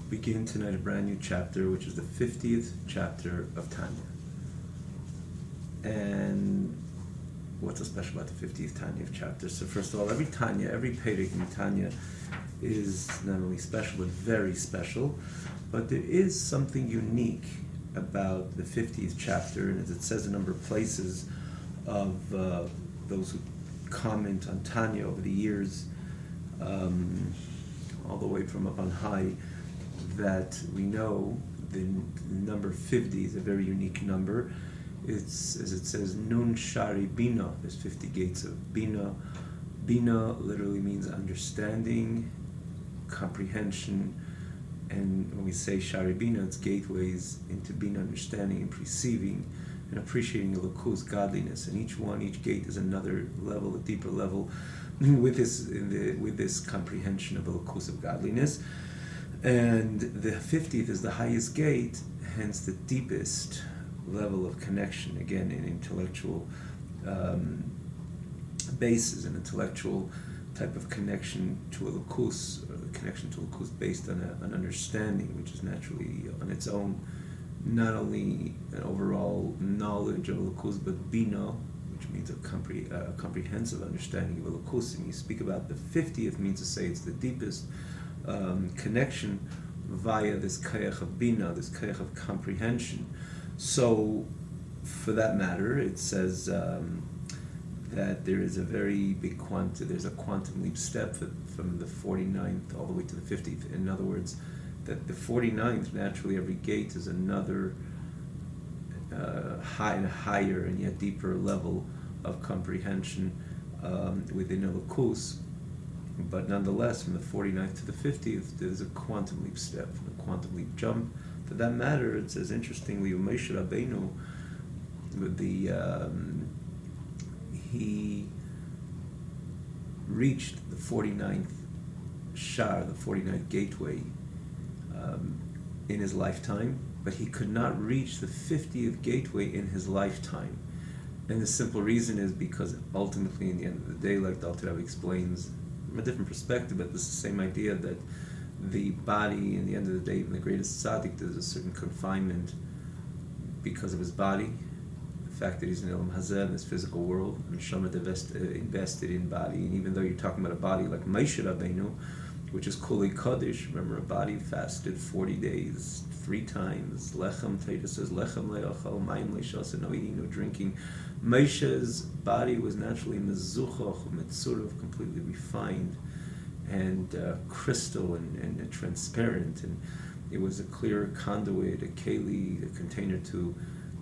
begin tonight a brand new chapter, which is the 50th chapter of Tanya. And what's so special about the 50th Tanya chapter? So first of all, every Tanya, every Perek in Tanya is not only special, but very special. But there is something unique about the 50th chapter, and as it says a number of places of those who comment on Tanya over the years, all the way from up on high, that we know the number 50 is a very unique number. It's, as it says, Nun Shari Bina, there's 50 gates of Bina. Bina literally means understanding, comprehension, and when we say Shari Bina, it's gateways into Bina, understanding and perceiving and appreciating Elokus, godliness. And each gate is another level, a deeper level, with this comprehension of Elokus, of godliness. And the 50th is the highest gate, hence the deepest level of connection, again, in intellectual basis, an intellectual type of connection to Elokus, or the connection to Elokus based on an understanding, which is naturally on its own, not only an overall knowledge of Elokus, but Bina, which means a comprehensive understanding of Elokus. And you speak about the 50th, means to say it's the deepest connection via this kayach of Bina, this kayach of comprehension. So, for that matter, it says that there is a very big there's a quantum leap step from the 49th all the way to the 50th. In other words, that the 49th, naturally every gate is another higher and yet deeper level of comprehension within Elokus. But nonetheless, from the 49th to the 50th, there's a quantum leap step, a quantum leap jump. For that matter, it says, interestingly, Moshe Rabbeinu, he reached the 49th shar, the 49th gateway, in his lifetime, but he could not reach the 50th gateway in his lifetime. And the simple reason is because ultimately, in the end of the day, like the Alter Rebbe explains, from a different perspective, but this is the same idea that the body, in the end of the day, even the greatest tzaddik, there's a certain confinement because of his body, the fact that he's in Elam Hazeh, in this physical world, and Neshama invested in body. And even though you're talking about a body like Moshe Rabbeinu, which is Kuli Kaddish, remember, a body fasted 40 days, 3 times. Lechem, Taita says, Lechem le'achal, mayim le'shasa, no eating, no drinking. Moshe's body was naturally mezuchoch, mitzurah, completely refined, and crystal and transparent, and it was a clear conduit, a keli, a container to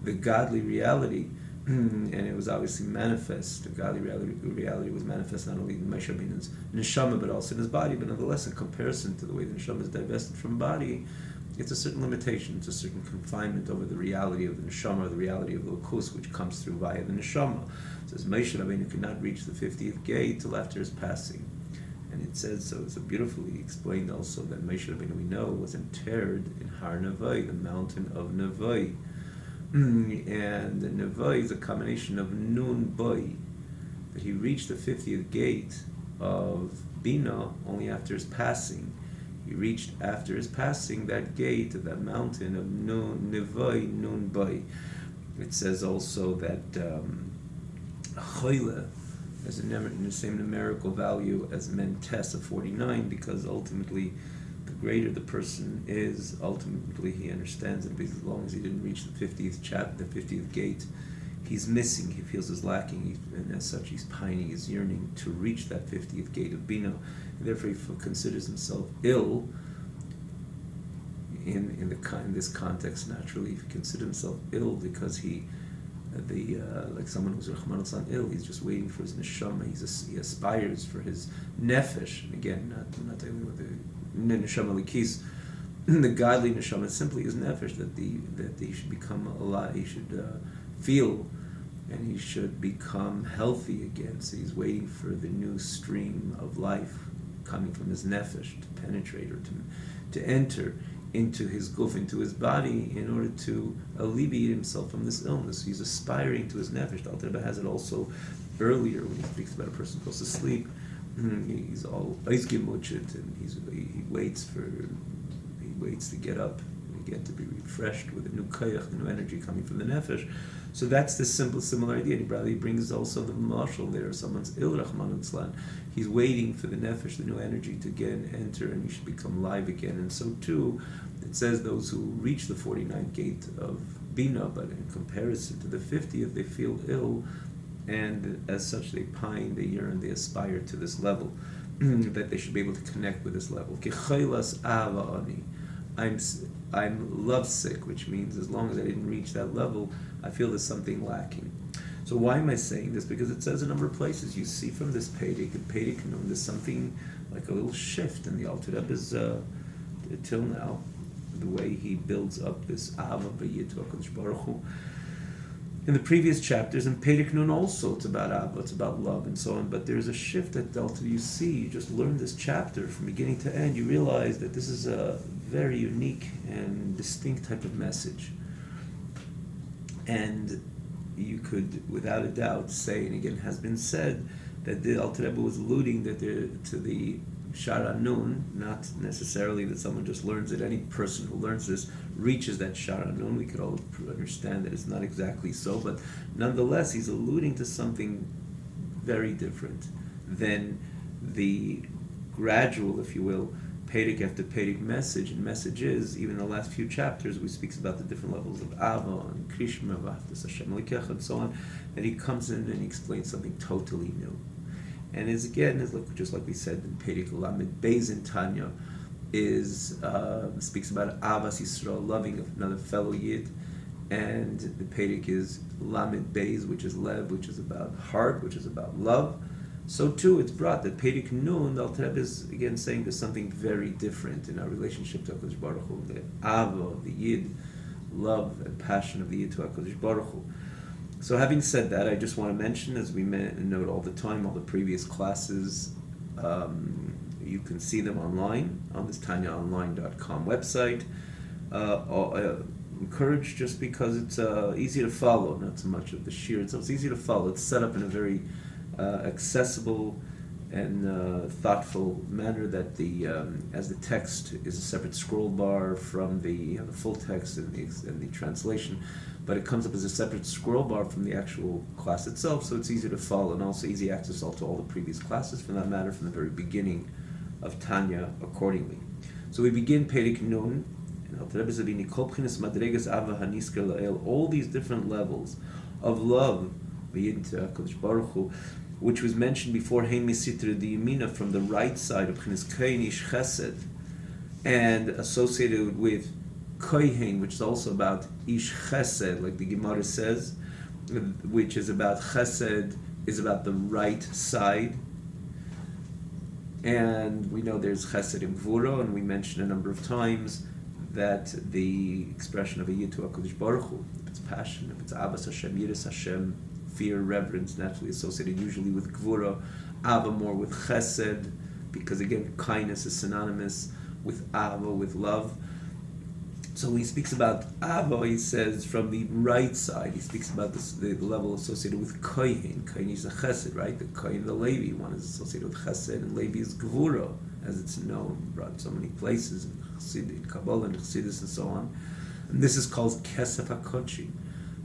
the godly reality, and it was obviously manifest. The godly reality was manifest not only in Moshe Rabbeinu's neshama, but also in his body. But nonetheless, in comparison to the way the neshama is divested from body, it's a certain limitation, it's a certain confinement over the reality of the neshama, or the reality of the Elokus, which comes through via the neshama. It says Moshe Rabbeinu could not reach the 50th gate till after his passing. And it says, so it's beautifully explained also, that Moshe Rabbeinu, we know, was interred in Har Nevai, the mountain of Nevai. And the Nevai is a combination of Nun Boi, that he reached the 50th gate of Bina only after his passing. He reached after his passing that gate of that mountain of Nun Nevai, Nun Boi. It says also that Choyle has the same numerical value as Mentes of 49, because ultimately, the greater the person is, ultimately he understands that as long as he didn't reach the 50th the 50th gate, he's missing, he feels he's lacking, and as such he's pining, he's yearning to reach that 50th gate of Bina. And therefore he considers himself ill in this context. Naturally, if he considers himself ill because like someone who's Rahman al ill, he's just waiting for his neshama, he aspires for his nefesh. And again, not dealing with the neshama likis, the godly neshama, simply his nefesh, that he should become alive, he should feel, and he should become healthy again. So he's waiting for the new stream of life coming from his nefesh to penetrate, or to enter into his guf, into his body, in order to alleviate himself from this illness. He's aspiring to his nefesh. The Alter Rebbe has it also earlier when he speaks about a person who goes to sleep. He's all eisgemutzet, and he waits for, he waits to get up, again to be refreshed with a new koyach, the new energy coming from the nefesh. So that's the similar idea. He brings also the mashal there. Someone's ill, Rahman Islan. He's waiting for the nefesh, the new energy, to again enter, and he should become live again. And so too, it says those who reach the 49th gate of Bina, but in comparison to the 50th, they feel ill, and as such they pine, they yearn, they aspire to this level, that they should be able to connect with this level. I'm lovesick, which means as long as I didn't reach that level, I feel there's something lacking. So why am I saying this? Because it says a number of places. You see from this Pedic, and Pedic, there's something like a little shift in the Alter Rebbe's, till now, the way he builds up this Ava V'Yid to HaKadosh Baruch Hu. In the previous chapters, in Pedic Nun also, it's about Ava, it's about love and so on, but there's a shift that Delta, you see, you just learn this chapter from beginning to end, you realize that this is a very unique and distinct type of message. And you could, without a doubt, say, and again has been said, that the Alter Rebbe was alluding that to the Shara Nun, not necessarily that someone just learns it. Any person who learns this reaches that Shara Nun. We could all understand that it's not exactly so, but nonetheless, he's alluding to something very different than the gradual, if you will, Pedic after Pedic message. And messages, even in the last few chapters, we speaks about the different levels of Ava and Krishma, V'Ahavtas Hashem Elokecha, and so on. And he comes in and he explains something totally new. And is like, just like we said in Pedic Lamed Beis in Tanya, speaks about Avas Yisrael, loving another fellow Yid, and the Pedic is Lamed Beis, which is Lev, which is about heart, which is about love. So too, it's brought that Pedic Nun, the Alter Rebbe is again saying there's something very different in our relationship to HaKadosh Baruch Hu, the Ava, the Yid, love and passion of the Yid to HaKadosh Baruch Hu. So having said that, I just want to mention, as we note all the time, all the previous classes, you can see them online on this TanyaOnline.com website. Encouraged just because it's easy to follow, not so much of the sheer itself. It's easy to follow. It's set up in a very accessible and thoughtful manner, that as the text is a separate scroll bar from the full text and the translation, but it comes up as a separate scroll bar from the actual class itself, so it's easy to follow, and also easy access to all the previous classes, for that matter, from the very beginning of Tanya accordingly. So we begin Pedic Nun, all these different levels of love, HaKadosh Baruch Hu, which was mentioned before, Hein Misitra di Yamina, from the right side of Chines Kain Ish Chesed, and associated with Kohen, which is also about Ish Chesed, like the Gemara says, which is about Chesed, is about the right side. And we know there's Chesed in Gvura, and we mentioned a number of times that the expression of a Yid to HaKadosh Baruch Hu, if it's passion, if it's Abbas Hashem, Yiras Hashem, fear, reverence, naturally associated usually with Gvura, Ava more with Chesed, because again, kindness is synonymous with Ava, with love. So when he speaks about Ava, he says from the right side, he speaks about the level associated with Kohen. Kohen is a Chesed, right? The Kohen, the Levi, one is associated with Chesed, and Levi is Gvura, as it's known, brought in so many places, in Chassid, in Kabbalah, and Chassidus, and so on. And this is called Kesef HaKochim.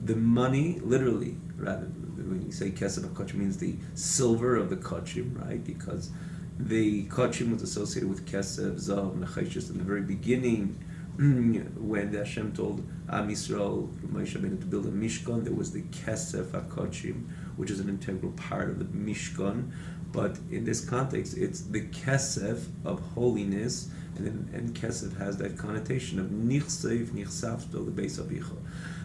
The money, literally, rather, when you say Kesef HaKochim, means the silver of the Kochim, right? Because the Kochim was associated with Kesef, Zav, Necheshis in the very beginning. When Hashem told Am Yisrael, Moshe Rabbeinu, to build a Mishkan, there was the Kesef HaKochim, which is an integral part of the Mishkan. But in this context, it's the Kesef of holiness, and Kesef has that connotation of Nichsev, Nichsafto, the base of Yicha.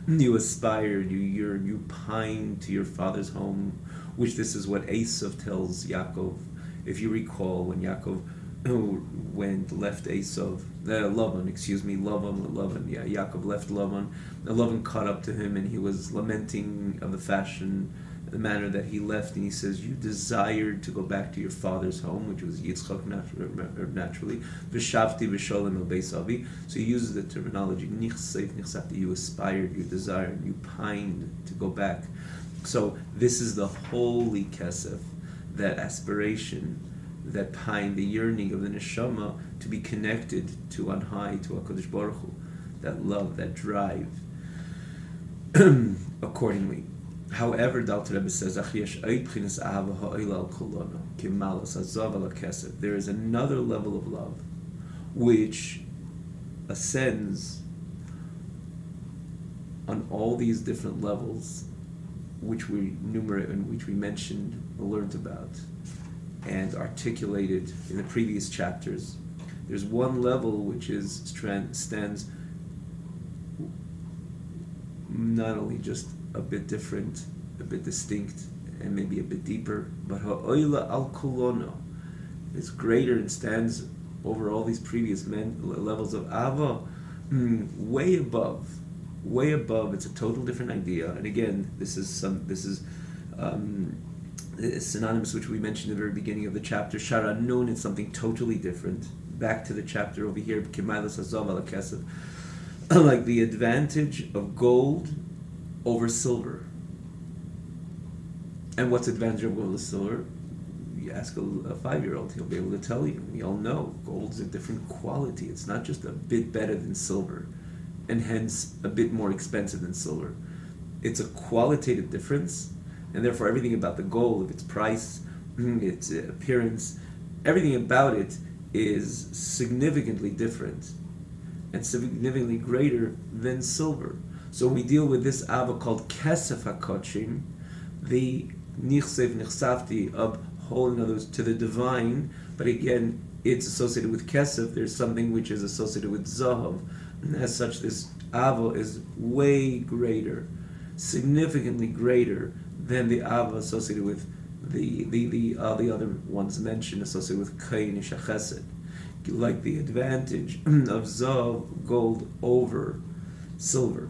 You aspired, you yearn, you pine to your father's home, which this is what Esav tells Yaakov. If you recall, when Yaakov left Esav, Lavan, Yaakov left Lavan. Lavan caught up to him, and he was lamenting of the manner that he left, and he says, you desired to go back to your father's home, which was Yitzchak naturally, V'shavti v'sholem el beis avi. So he uses the terminology, nichseif, nichsafti, you aspired, you desired, you pined to go back. So this is the holy kesef, that aspiration, that pine, the yearning of the neshama to be connected to on high, to HaKadosh Baruch Hu, that love, that drive, accordingly. However, the Alter Rebbe says, there is another level of love which ascends on all these different levels, which we enumerate and which we mentioned, learned about, and articulated in the previous chapters. There's one level which stands not only just a bit different, a bit distinct, and maybe a bit deeper, but ha'oila al kulono is greater and stands over all these previous levels of ava, way above. It's a total different idea. And again, this is synonymous, which we mentioned at the very beginning of the chapter. Shara nun, it's something totally different. Back to the chapter over here, Kemailas Hazav ala Kesef, like the advantage of gold over silver. And what's the advantage of gold over silver? You ask a 5-year-old, he'll be able to tell you. We all know gold's a different quality. It's not just a bit better than silver, and hence a bit more expensive than silver. It's a qualitative difference, and therefore everything about the gold, its price, its appearance, everything about it is significantly different and significantly greater than silver. So we deal with this ava called kesef hakochim, the nichsev nichsafti of whole, in other words, to the divine, but again, it's associated with kesef. There's something which is associated with zahav. And as such, this ava is way greater, significantly greater than the ava associated with the other ones mentioned, associated with kain shachesed, like the advantage of zav, gold, over silver.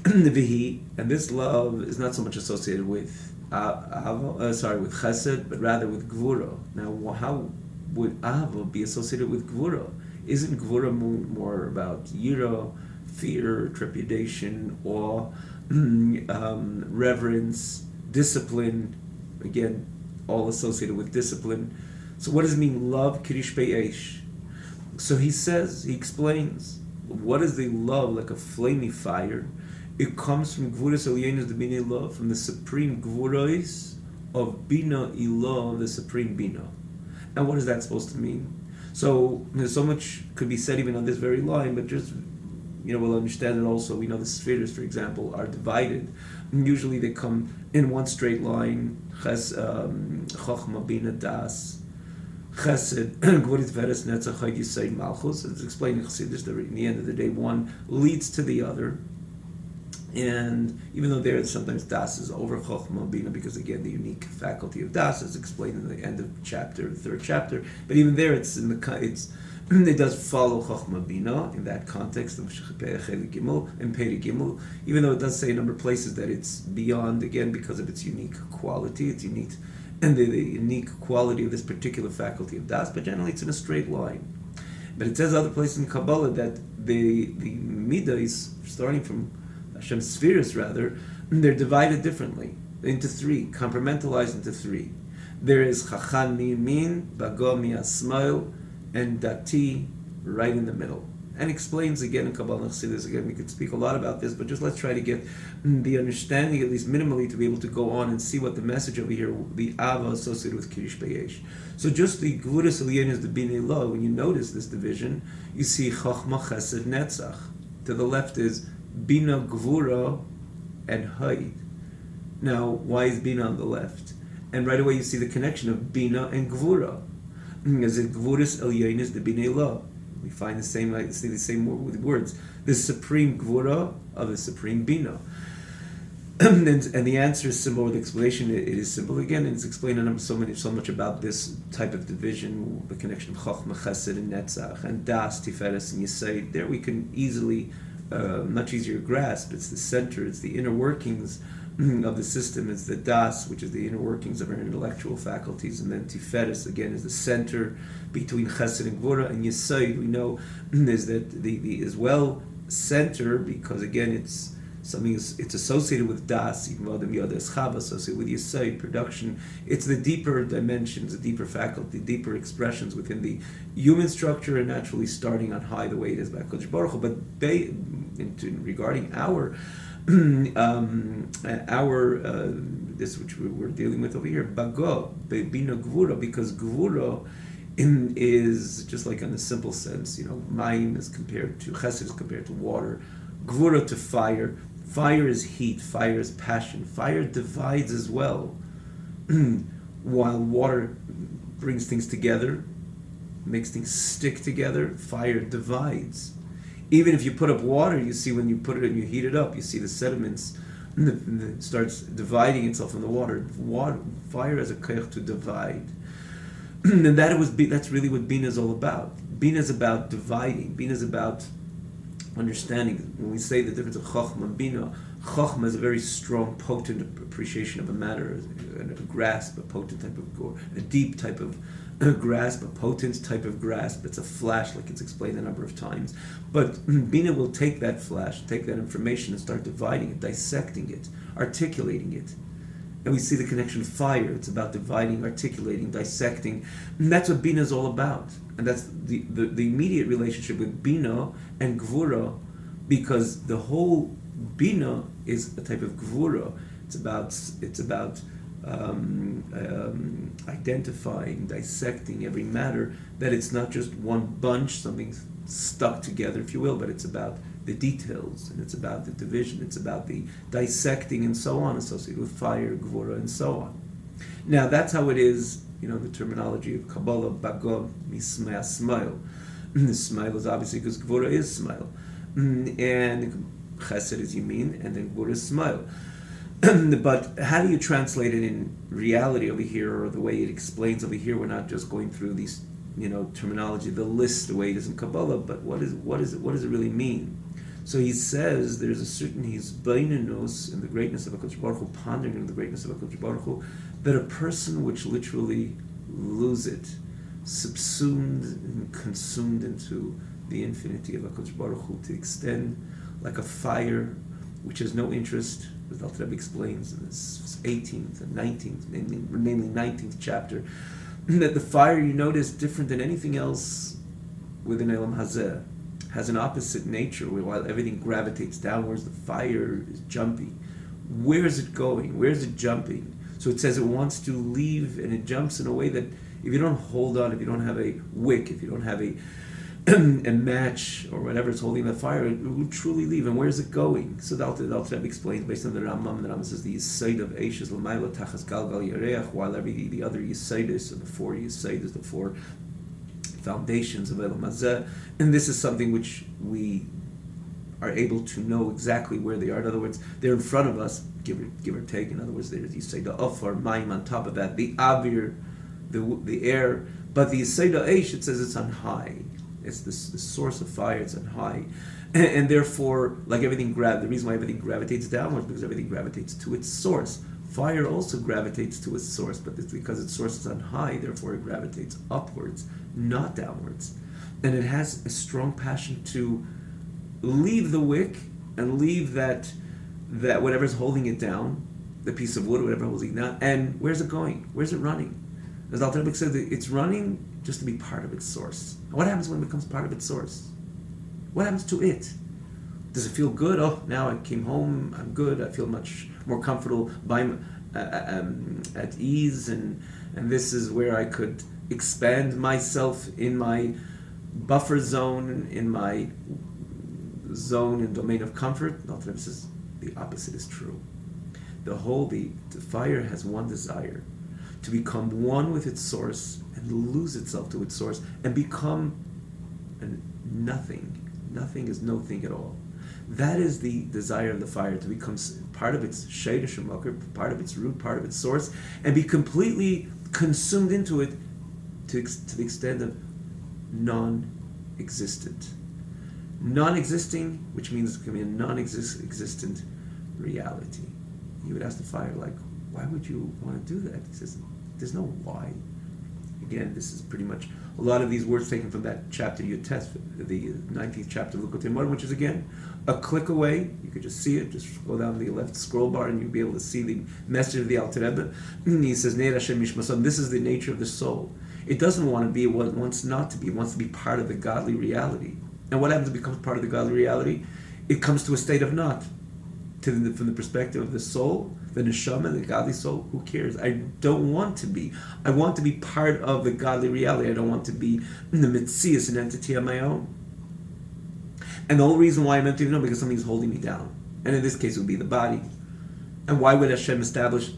And this love is not so much associated with with chesed, but rather with gvura. Now, how would ava be associated with gvura? Isn't gvura more about yira, fear, trepidation, awe, reverence, discipline? Again, all associated with discipline. So what does it mean, love, kirish be'esh? So he explains, what is the love like a flaming fire? It comes from gvuras elyonos the bina ilah, from the supreme gvuras of bina ilah, the supreme bina. And what is that supposed to mean? So there's so much could be said even on this very line, but just we'll understand it also. We know the spheres, for example, are divided. And usually they come in one straight line. Chochma, bina, das, chesed, gvuras, veres, netzach, chayt, yisod, malchus. It's explained in Chassidus that in the end of the day, one leads to the other. And even though there sometimes das is over chochma bina, because again the unique faculty of das is explained in the end of the third chapter. But even there, it does follow chochma bina in that context of gimel and peri gimel. Even though it does say a number of places that it's beyond, again because of its unique quality, its unique and the unique quality of this particular faculty of das. But generally, it's in a straight line. But it says other places in Kabbalah that the midah is starting from Hashem's spheres, rather, they're divided differently into three, compartmentalized into three. There is Chacham Min, Bago Mi'asmail, and Dati right in the middle. And explains again in Kabbalah and Chassidus, again, we could speak a lot about this, but just let's try to get the understanding, at least minimally, to be able to go on and see what the message over here, the Ava associated with Kirish Be'esh. So just the Gvuras Elyonos, the Bina Ilah, when you notice this division, you see Chochma, Chesed, Netzach. To the left is Bina, Gvura, and Haid. Now, why is Bina on the left? And right away you see the connection of Bina and Gvura. As it Gvuras Elyonos, the Bina Ilah. We find the same words. The supreme Gvura of the supreme Bina. And the answer is simple. The explanation it is simple again, and it's explained so much about this type of division, the connection of Chochma, Chesed, and Netzach, and Das, Tiferes, and Yesod. There we can easily, much easier grasp. It's the center. It's the inner workings of the system. It's the Das, which is the inner workings of our intellectual faculties, and then Tiferes again is the center between Chesed and Gvura, and Yesod we know is that the as well center, because again it's Something it's associated with das, even though the miyada is chava, associated with yesod, production. It's the deeper dimensions, the deeper faculty, deeper expressions within the human structure, and naturally starting on high the way it is by Kodesh Baruch Hu. But regarding our this which we're dealing with over here, bago, bina gvura, because gvura is just like in a simple sense, mayim is compared to chesed is compared to water, gvura to fire. Fire is heat, fire is passion, fire divides as well. While water brings things together, makes things stick together, fire divides. Even if you put up water, you see when you put it and you heat it up, you see the sediments starts dividing itself in the water. Fire has a koyach to divide. And that's really what Bina is all about. Bina is about dividing. Bina is about understanding. When we say the difference of Chochmah and Bina, Chochmah is a very strong, potent appreciation of a matter, a grasp, a potent type of, or a deep type of grasp, a potent type of grasp. It's a flash, like it's explained a number of times. But Bina will take that flash, take that information and start dividing it, dissecting it, articulating it. And we see the connection of fire. It's about dividing, articulating, dissecting. And that's what Bina is all about. And that's the immediate relationship with Bina and Gvura, because the whole Bina is a type of Gvura. It's about identifying, dissecting every matter, that it's not just one bunch, something stuck together, if you will, but it's about the details, and it's about the division, it's about the dissecting and so on, associated with fire, gvura, and so on. Now, that's how it is, the terminology of Kabbalah, bagod, mismea, smile. Smile is obviously because gvura is smile. And chesed is yamin, and then gvura is smile. But how do you translate it in reality over here, or the way it explains over here? We're not just going through these, terminology, the list, the way it is in Kabbalah, but what does it really mean? So he says there's a certain hisbeinenus in the greatness of HaKadosh Baruch Hu, pondering in the greatness of HaKadosh Baruch Hu, that a person which literally lose it, subsumed and consumed into the infinity of HaKadosh Baruch Hu, to extend like a fire which has no interest, as Alter Rebbe explains in this 18th and 19th, namely 19th chapter, that the fire, you notice, different than anything else within Elam Hazeh, has an opposite nature, where while everything gravitates downwards, the fire is jumpy. Where is it going? Where is it jumping? So it says it wants to leave, and it jumps in a way that if you don't hold on, if you don't have a wick, if you don't have a match or whatever is holding the fire, it will truly leave. And where is it going? So the Alter Rebbe explains based on the Rambam. The Rambam says the Yesod of Eish is l'mayla tachas galgal yareach, while the other Yesodis, or the four Yesodis, the four foundations of Elam Hazeh, and this is something which we are able to know exactly where they are. In other words, they're in front of us, give or take. In other words, there's Yesod Ofar, Mayim on top of that, the Avir, the air, but the Yesod Eish, it says it's on high. It's the source of fire. It's on high, and therefore, like everything the reason why everything gravitates downwards, because everything gravitates to its source. Fire also gravitates to its source, but it's because its source is on high, therefore it gravitates upwards, not downwards. And it has a strong passion to leave the wick and leave that whatever's holding it down, the piece of wood or whatever holding it down, and where's it going? Where's it running? As Alter Rebbe said, it's running just to be part of its source. And what happens when it becomes part of its source? What happens to it? Does it feel good? Oh, now I came home, I'm good, I feel much more comfortable, at ease, and this is where I could expand myself in my buffer zone, in my zone and domain of comfort. Alter Rebbe says the opposite is true. The fire has one desire, to become one with its source and lose itself to its source and become nothing. Nothing is no thing at all. That is the desire of the fire, to become part of its sheidish makor, part of its root, part of its source, and be completely consumed into it to the extent of non-existent. Non-existing, which means it can be a non-existent reality. You would ask the fire, why would you want to do that? He says, there's no why. Again, this is pretty much a lot of these words taken from that chapter Yud Tes, the 19th chapter of Likutei Moharan, which is again a click away. You could just see it. Just go down the left scroll bar, and you'll be able to see the message of the Alter Rebbe. He says, "Neir Hashem Mishmasam." This is the nature of the soul. It doesn't want to be what it wants not to be. It wants to be part of the godly reality. And what happens when it becomes part of the godly reality? It comes to a state of not. From the perspective of the soul, the neshama, the godly soul, who cares? I don't want to be. I want to be part of the godly reality. I don't want to be the mitzias, an entity on my own. And the whole reason why I'm empty, because something's holding me down. And in this case, it would be the body. And why would Hashem establish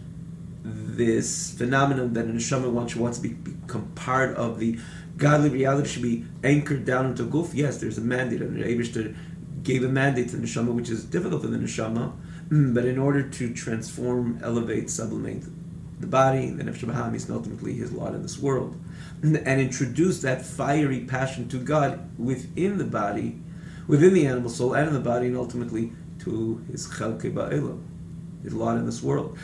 this phenomenon that a neshama wants to become part of the godly reality, should be anchored down into guf? Yes, there's a mandate, and the Eibishter gave a mandate to the neshama, which is difficult for the neshama, but in order to transform, elevate, sublimate the body, the nefesh bahamis, and ultimately his lot in this world, and introduce that fiery passion to God within the body, within the animal soul, and in the body, and ultimately to his chelkei ba'elam, his lot in this world.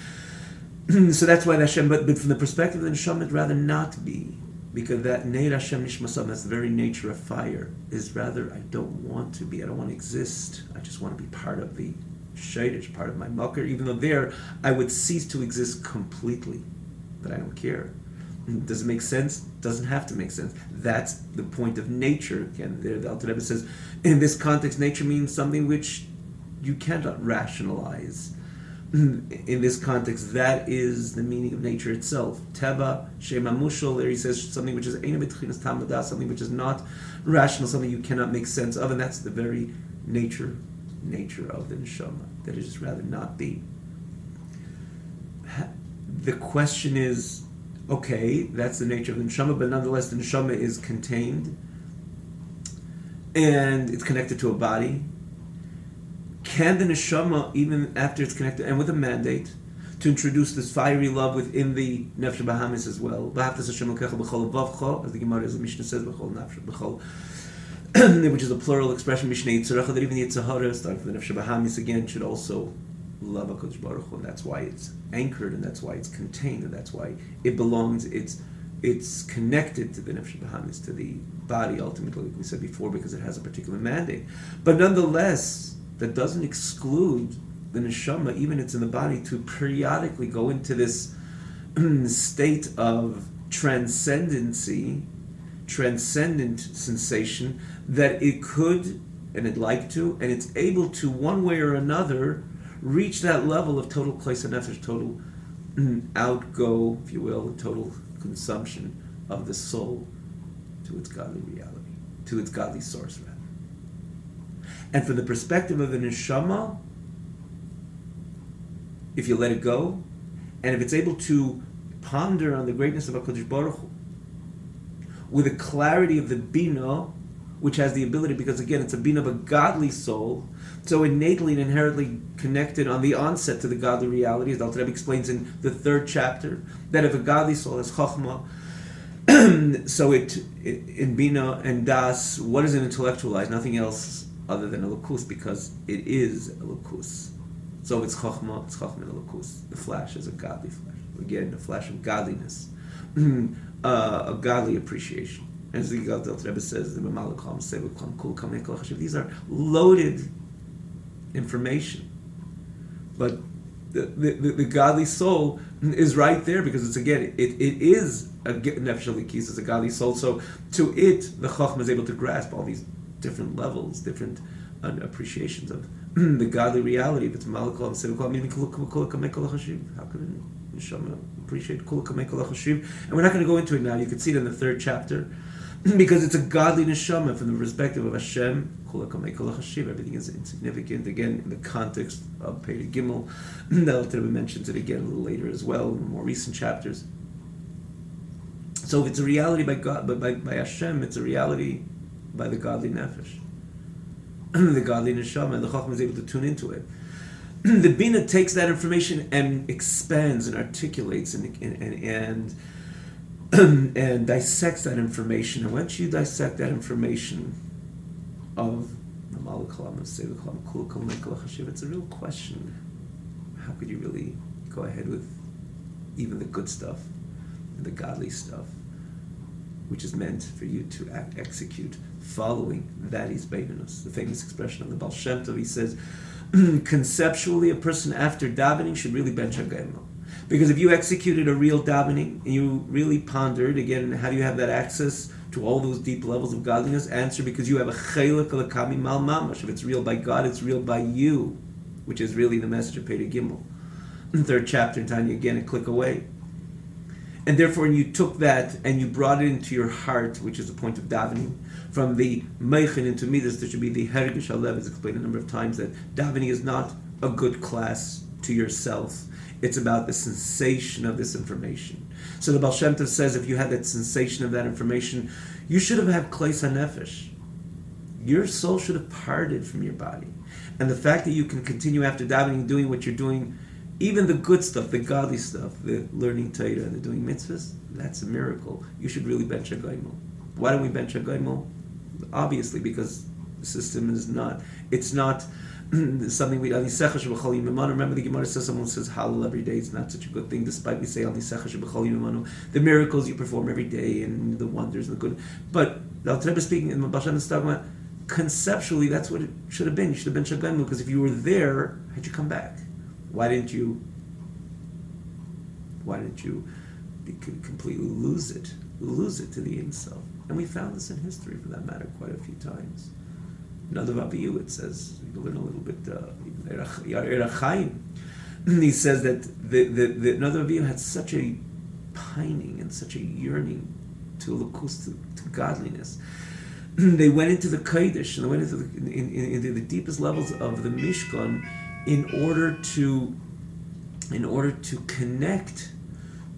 So that's why Hashem, but from the perspective of the neshama, it'd rather not be. Because that Neir Hashem Nishmasam, that's the very nature of fire, is rather, I don't want to be, I don't want to exist. I just want to be part of the Shadish, part of my Makar, even though there I would cease to exist completely. But I don't care. Does it make sense? Doesn't have to make sense. That's the point of nature. Again, there the Alter Rebbe says, in this context, nature means something which you cannot rationalize. In this context, that is the meaning of nature itself. Teva, Shema Mushal, there he says something which is something which is not rational, something you cannot make sense of, and that's the very nature of the neshama, that it is rather not be. The question is, okay, that's the nature of the neshama, but nonetheless the neshama is contained, and it's connected to a body. Can the neshama, even after it's connected, and with a mandate, to introduce this fiery love within the nefesh bahamis as well? As the Gemara, as the Mishnah says, which is a plural expression, Mishnah Yitzharacha, that even the Yitzhahara, starting from the nefesh bahamis again, should also love HaKadosh Baruch Hu, and that's why it's anchored, and that's why it's contained, and that's why it belongs. It's connected to the nefesh bahamis, to the body, ultimately, like we said before, because it has a particular mandate. But nonetheless, that doesn't exclude the neshama, even it's in the body, to periodically go into this state of transcendent sensation, that it could, and it'd like to, and it's able to, one way or another, reach that level of total klais nefesh, total outgo, if you will, total consumption of the soul to its godly reality, to its godly source, rather. And from the perspective of the neshama, if you let it go, and if it's able to ponder on the greatness of HaKadosh Baruch Hu, with a clarity of the bina, which has the ability, because again, it's a bina of a godly soul, so innately and inherently connected on the onset to the godly reality, as Alter Rebbe explains in the 3rd chapter, that if a godly soul has chokhmah, so it in bina and das, what is it intellectualized? Nothing else other than elokus, because it is elokus. So it's chokhmah and elokus. The flash is a godly flash. Again, a flash of godliness, a godly appreciation. As the Alter Rebbe says, these are loaded information, but the godly soul is right there, because it's, again, it is a nefesh alikis, it's a godly soul. So to it, the chokhmah is able to grasp all these different levels, different appreciations of the godly reality. If it's malakol and sevukol, meaning kula kamei kol hachashiv. How could a neshama appreciate kula kamei kol hachashiv? And we're not going to go into it now. You can see it in the 3rd chapter, because it's a godly neshama from the perspective of Hashem. Kula kamei kol hachashiv. Everything is insignificant. Again, in the context of Perek Gimel, the Alter Rebbe mentions it again a little later as well in more recent chapters. So if it's a reality by God, but by Hashem, it's a reality by the godly nefesh, the godly neshama, and the chokhmah is able to tune into it. The bina takes that information and expands and articulates and dissects that information. And once you dissect that information of the malakalam, of sevuklam, kul kol mekol chashiv, it's a real question. How could you really go ahead with even the good stuff, the godly stuff, which is meant for you to execute following that is Beinunus. The famous expression of the Baal Shem Tov, he says, conceptually, a person after davening should really bench Hagayimel. Because if you executed a real davening, and you really pondered, again, how do you have that access to all those deep levels of godliness? Answer, because you have a chelik alakami mal mamash. If it's real by God, it's real by you, which is really the message of Pei Gimel. Third chapter in Tanya, again, a click away. And therefore, you took that and you brought it into your heart, which is the point of davening. From the meichin into midas, there should be the hergish alev. It's explained a number of times that davening is not a good class to yourself. It's about the sensation of this information. So the Baal Shem Tov says, if you had that sensation of that information, you should have had kleis hanefesh. Your soul should have parted from your body. And the fact that you can continue after davening, doing what you're doing, even the good stuff, the godly stuff, the learning Torah, the doing mitzvahs, that's a miracle. You should really bench Hagayimel. Why don't we bench Hagayimel? Obviously, because the system is not, it's not something we, remember the Gemara says, someone says Hallel every day, it's not such a good thing, despite we say the miracles you perform every day and the wonders and the good. But the Alter Rebbe speaking in Baal Shem Tov is talking about, conceptually, that's what it should have been. You should have been Hagayimel, because if you were there, how'd you come back? Why didn't you completely lose it to the Ein-Sof? And we found this in history, for that matter, quite a few times. Nadav Avihu, it says, you can learn a little bit, he says that the Nadav Avihu had such a pining and such a yearning to Elokus, to godliness. They went into the Kodesh, and they went into the deepest levels of the Mishkan, in order to connect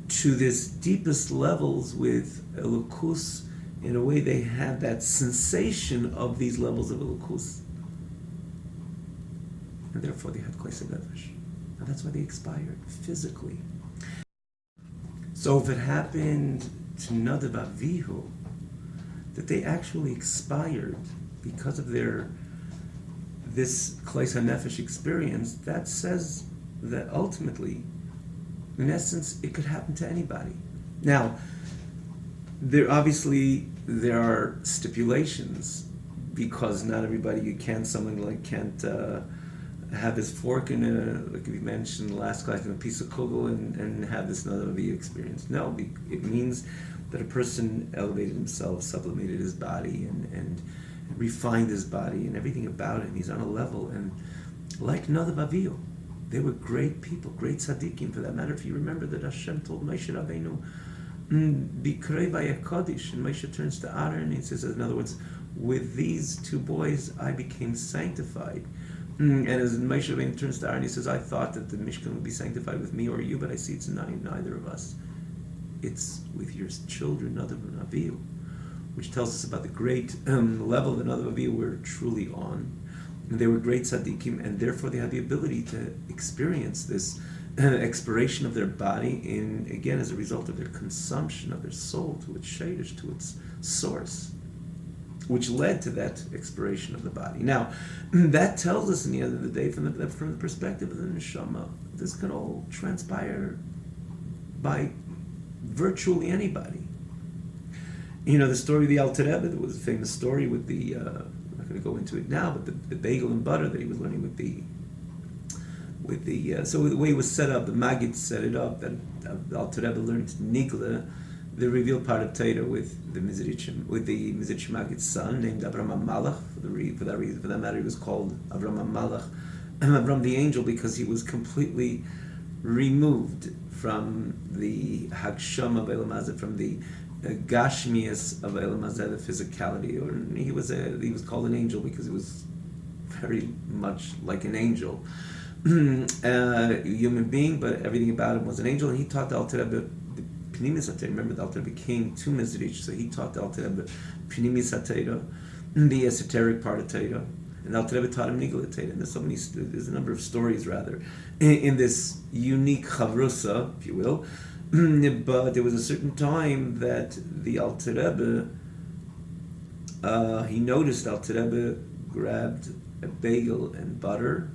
to this deepest levels with Elokus. In a way, they had that sensation of these levels of Elokus, and therefore they had Kleis HaNefesh, and that's why they expired physically. So if it happened to Nadav Avihu, that they actually expired because of this Kleis HaNefesh experience, that says that ultimately, in essence, it could happen to anybody. Now, there are stipulations, because not everybody, someone can't have his fork in like we mentioned in the last class, in a piece of kugel and have this Nadav Avihu experience. No, it means that a person elevated himself, sublimated his body, and refined his body, and everything about him. He's on a level, and like Nadav Avihu, they were great people, great tzaddikim. For that matter, if you remember that Hashem told Moshe Rabbeinu, Bikrei Vayakodish, and Moshe turns to Aaron, and he says, in other words, with these two boys, I became sanctified. And as Moshe Rabbeinu turns to Aaron, he says, I thought that the Mishkan would be sanctified with me or you, but I see it's neither of us. It's with your children, Nadav and Avihu, which tells us about the great level that Nadav and Avihu were truly on. And they were great tzaddikim, and therefore they had the ability to experience this expiration of their body again, as a result of their consumption of their soul to its shadish, to its source, which led to that expiration of the body. Now, that tells us in the end of the day, from the perspective of the neshama, this can all transpire by virtually anybody. The story of the Alter Rebbe, there was a famous story with the, I'm not going to go into it now, but the bagel and butter that he was learning with the so the way it was set up, the Maggid set it up, that the Alter Rebbe learned Nigla, the revealed part of Torah, with the Mizrich Maggid's son, named Avram Malach. For that matter, he was called Avram Malach, Avram the angel, because he was completely removed from the Hagsham of Elam Hazeh, from the Gashmias of Elam Hazeh, the physicality. Or he was called an angel because he was very much like an angel. Human being, but everything about him was an angel, and he taught the Alter Rebbe the Pnimis HaTorah. Remember, the Alter Rebbe came to Mizrich, so he taught the Alter Rebbe Pnimis HaTorah, the esoteric part of Torah, and the Alter Rebbe taught him Nigla Torah. And there's a number of stories, rather, in this unique chavrusa, if you will. But there was a certain time that the Alter Rebbe, he noticed Alter Rebbe grabbed a bagel and butter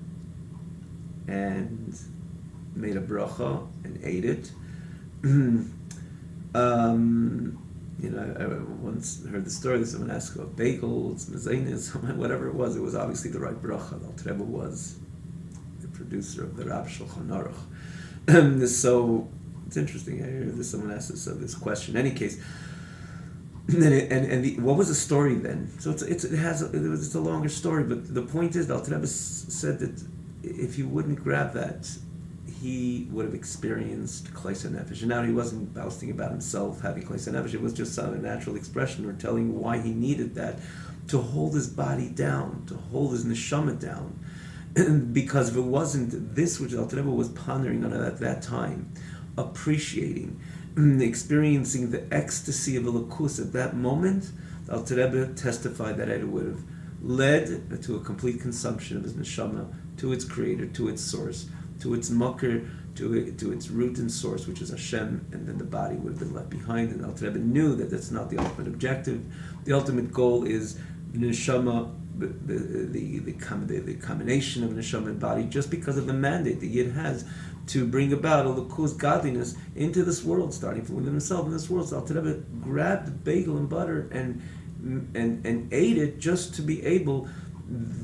and made a bracha and ate it. I once heard the story that someone asked about bagels, mezainis, whatever it was obviously the right bracha. Al Rebbe was the producer of the Rab Shulchan Aruch. So it's interesting. I hear someone asked this question. In any case, what was the story then? So it's a longer story, but the point is, Al Rebbe said that if he wouldn't grab that, he would have experienced Kleis HaNefesh. And now he wasn't boasting about himself having Kleis HaNefesh. It was just a natural expression or telling why he needed that to hold his body down, to hold his neshama down. Because if it wasn't this which Al Rebbe was pondering on at that time, appreciating, experiencing the ecstasy of Elokus at that moment, Al Rebbe testified that it would have led to a complete consumption of his neshama, to its creator, to its source, to its mucker, to its root and source, which is Hashem, and then the body would have been left behind. And Al Rebbe knew that that's not the ultimate objective. The ultimate goal is neshama, the combination of neshama and body, just because of the mandate that Yid has to bring about a lukus godliness into this world, starting from within himself in this world. So Al Rebbe grabbed the bagel and butter and ate it just to be able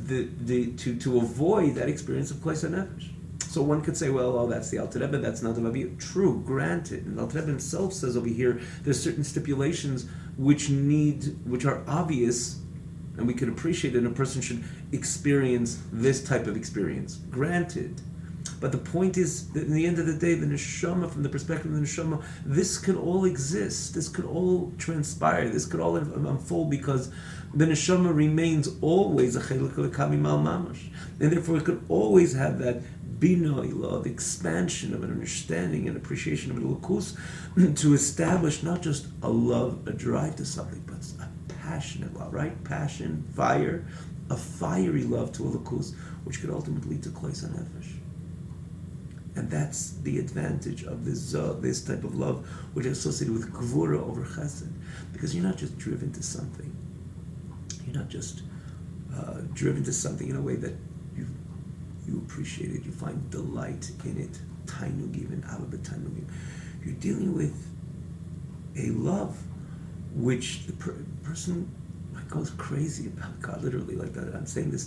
to avoid that experience of Kleis HaNefesh. So one could say, well, that's the Alter Rebbe, that's not the Vavi. True, granted. And Alter Rebbe himself says over here, there's certain stipulations which are obvious, and we could appreciate it, and a person should experience this type of experience. Granted. But the point is that in the end of the day, the neshama, from the perspective of the neshama, this can all exist, this could all transpire, this could all unfold, because the neshama remains always a chelik lekami mal mamash, and therefore it could always have that bina love, expansion of an understanding and appreciation of elokus, to establish not just a love, a drive to something, but a passionate love, right? Passion, fire, a fiery love to elokus, which could ultimately lead to Kleis HaNefesh. And that's the advantage of this type of love, which is associated with gvura over chesed, because you're not just driven to something. You're not just driven to something in a way that you appreciate it, you find delight in it, tainugim and avah b'tainugim. You're dealing with a love which the person goes crazy about God, literally, like that. I'm saying this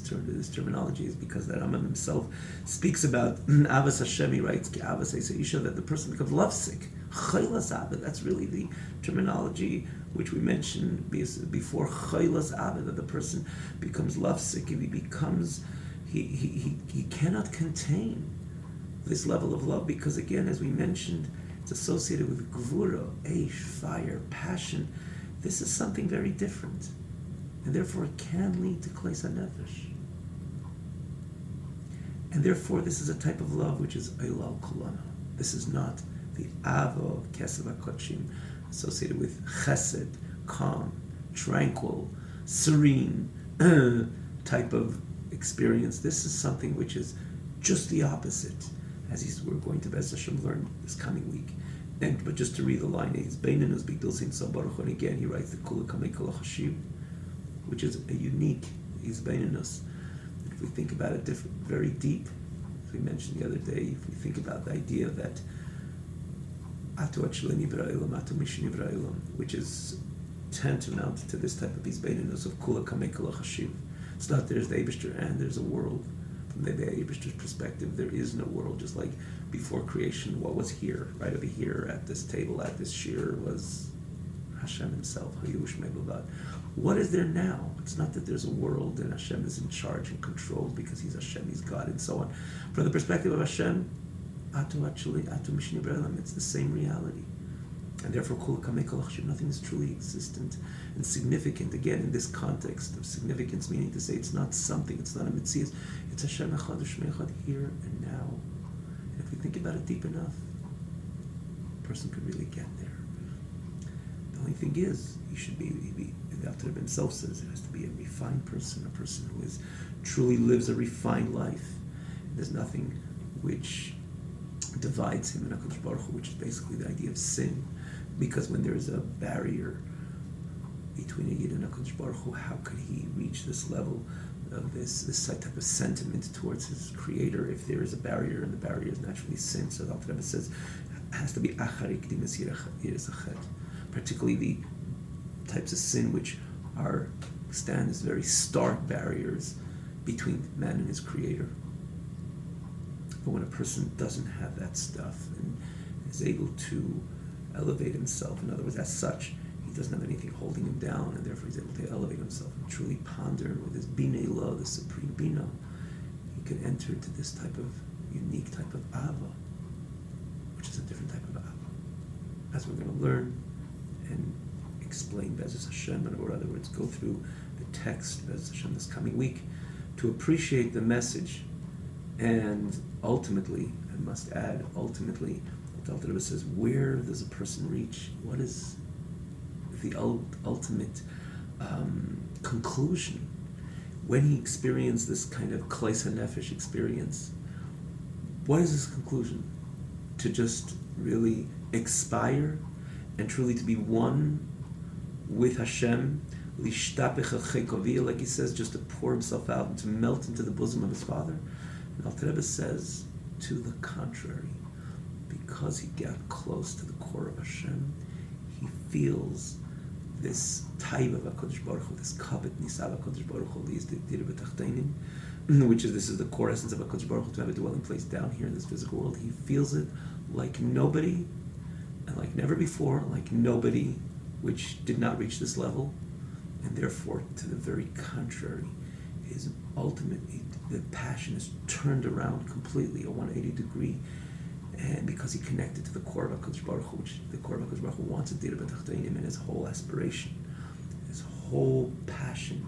terminology is because that Rambam himself speaks about avas Hashem. He writes avas Isha, that the person becomes lovesick. Chaylas avah. That's really the terminology which we mentioned before. Chaylas avah, that the person becomes lovesick. He cannot contain this level of love, because again, as we mentioned, it's associated with gvura, eish, fire, passion. This is something very different. And therefore it can lead to Kleis HaNefesh. And therefore this is a type of love which is Eilal Kolana. This is not the Avo Kesev HaKodshim associated with Chesed, calm, tranquil, serene type of experience. This is something which is just the opposite, as we're going to Bez Hashem learn this coming week. But just to read the line, he's Beinanus Bigdil Sin Sabaruch, and again he writes the Kula Kamei Kol HaChashiv, which is a unique Izbeinus. If we think about it very deep, as we mentioned the other day, if we think about the idea that which is tantamount to this type of Izbeinus of Kula Kamei Kol HaChashiv. It's not there's the Eibishter and there's a world. From the Eibishter's perspective, there is no world, just like before creation, what was here, right over here at this table, at this shir, was Hashem himself. What is there now? It's not that there's a world and Hashem is in charge and controls because he's Hashem, he's God, and so on. From the perspective of Hashem, it's the same reality. And therefore, nothing is truly existent and significant. Again, in this context of significance, meaning to say it's not something, it's not a mitzvah, it's Hashem Echad U'Shmei Echad, here and now. And if we think about it deep enough, a person could really get there. The only thing is, the Alter Rebbe himself says, it has to be a refined person, a person who truly lives a refined life. There's nothing which divides him and HaKadosh Baruch Hu, which is basically the idea of sin. Because when there is a barrier between a Yid and HaKadosh Baruch Hu, how could he reach this level of this type of sentiment towards his Creator if there is a barrier, and the barrier is naturally sin? So the Alter Rebbe says, it has to be acharik dimas yiras achet. Particularly the types of sin which stand as very stark barriers between man and his creator. But when a person doesn't have that stuff and is able to elevate himself, in other words, as such, he doesn't have anything holding him down, and therefore he's able to elevate himself and truly ponder with his Bina Ilah, the supreme Bina, he can enter into this type of unique type of Ava, which is a different type of Ava. As we're going to learn and explain Be'ezus Hashem, and or in other words, go through the text Be'ezus Hashem this coming week to appreciate the message. And ultimately, I must add, ultimately, the Alter Rebbe says, where does a person reach? What is the ultimate conclusion? When he experienced this kind of Klais HaNefesh experience, what is his conclusion? To just really expire and truly to be one with Hashem, like he says, just to pour himself out and to melt into the bosom of his Father. And Alter Rebbe says, to the contrary, because he got close to the core of Hashem, he feels this type of HaKadosh Baruch Hu, this kabet nisav HaKadosh Baruch Hu, which is, this is the core essence of HaKadosh Baruch Hu, to have a dwelling place down here in this physical world. He feels it like nobody, and like never before, like nobody which did not reach this level, and therefore, to the very contrary, his ultimate, the passion is turned around completely, a 180 degree, and because he connected to the core of HaKadosh Baruch Hu, which the core of HaKadosh Baruch Hu wants a dira b'tachteinim, and his whole aspiration, his whole passion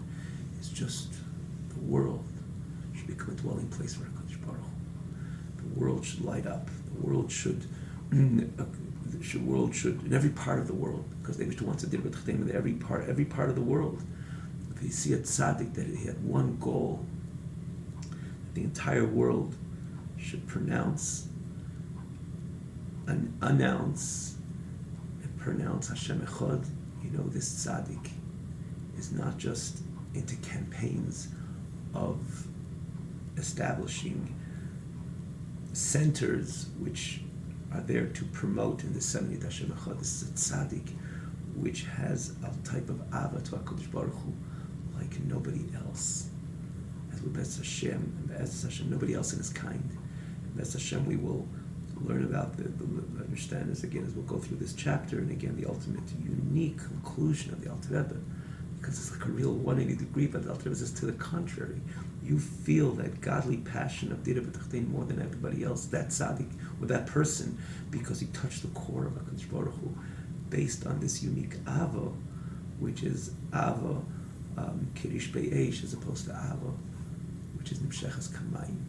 is just the world should become a dwelling place for HaKadosh Baruch Hu. The world should light up. The world should, in every part of the world, because they wants a dira b'tachteinim in every part of the world. If you see a tzaddik that he had one goal, that the entire world should announce and pronounce Hashem Echad, this tzaddik is not just into campaigns of establishing centers which are there to promote and disseminate Hashem Echad. This is a tzaddik which has a type of Ava to HaKadosh Baruch Hu like nobody else. As with Be'ezus Hashem, and Be'ezus Hashem, nobody else in his kind. And Be'ezus Hashem, we will learn about understand this again as we'll go through this chapter, and again the ultimate unique conclusion of the Alter Rebbe, because it's like a real 180 degree, but the Alter Rebbe says to the contrary. You feel that godly passion of Dira B'Tachtein more than everybody else, that tzaddik, or that person, because he touched the core of HaKadosh Baruch Hu, based on this unique Ava, which is Ava Kirish Be'esh, as opposed to Ava, which is Nimshechas Kamayim.